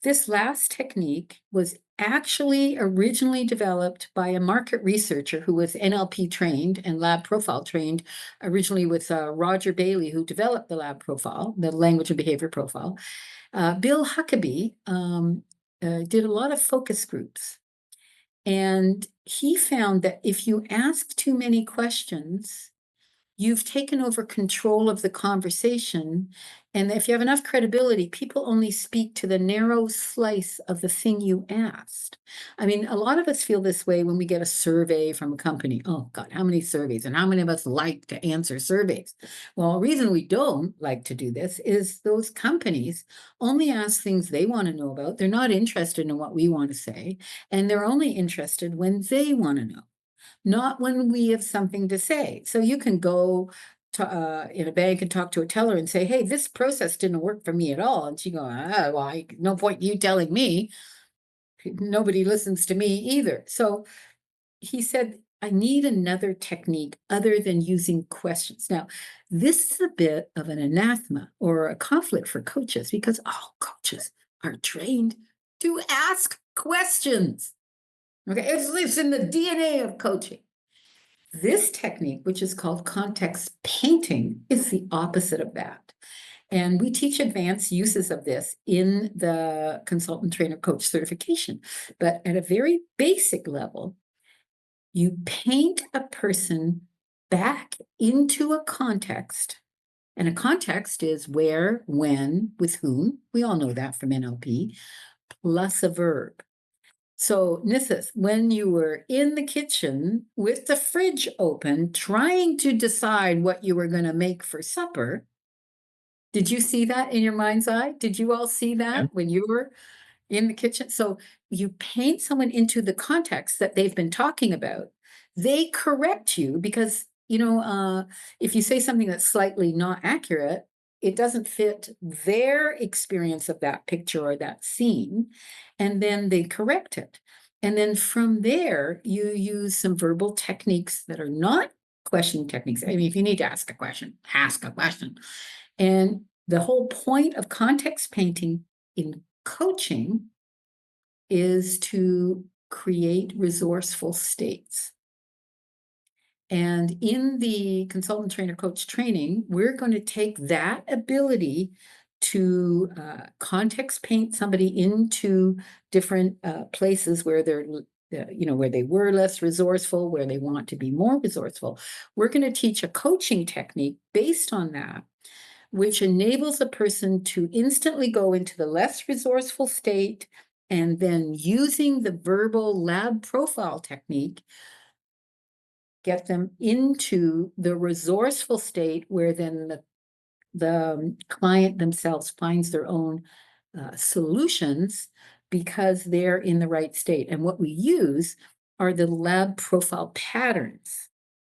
This last technique was actually originally developed by a market researcher who was NLP trained and lab profile trained, originally with Roger Bailey, who developed the lab profile, the language and behavior profile. Bill Huckabee did a lot of focus groups. And he found that if you ask too many questions, you've taken over control of the conversation. And if you have enough credibility, people only speak to the narrow slice of the thing you asked. I mean, a lot of us feel this way when we get a survey from a company. Oh, God, how many surveys? And how many of us like to answer surveys? Well, the reason we don't like to do this is those companies only ask things they want to know about. They're not interested in what we want to say. And they're only interested when they want to know, not when we have something to say. So you can go to, in a bank and talk to a teller and say, hey, this process didn't work for me at all. And she go, well, no point you telling me. Nobody listens to me either. So he said, I need another technique other than using questions. Now, this is a bit of an anathema or a conflict for coaches because all coaches are trained to ask questions. Okay, it's in the DNA of coaching. This technique, which is called context painting, is the opposite of that. And we teach advanced uses of this in the consultant trainer coach certification. But at a very basic level, you paint a person back into a context. And a context is where, when, with whom. We all know that from NLP, plus a verb. So, Nithis, when you were in the kitchen with the fridge open, trying to decide what you were going to make for supper, did you see that in your mind's eye? Did you all see that when you were in the kitchen? So you paint someone into the context that they've been talking about. They correct you because, if you say something that's slightly not accurate, it doesn't fit their experience of that picture or that scene. And then they correct it. And then from there, you use some verbal techniques that are not questioning techniques. I mean, if you need to ask a question, ask a question. And the whole point of context painting in coaching is to create resourceful states. And in the consultant trainer coach training, we're going to take that ability to context paint somebody into different places where they're where they were less resourceful, where they want to be more resourceful. We're going to teach a coaching technique based on that, which enables a person to instantly go into the less resourceful state, and then using the verbal lab profile technique, get them into the resourceful state where then the client themselves finds their own solutions because they're in the right state. And what we use are the lab profile patterns.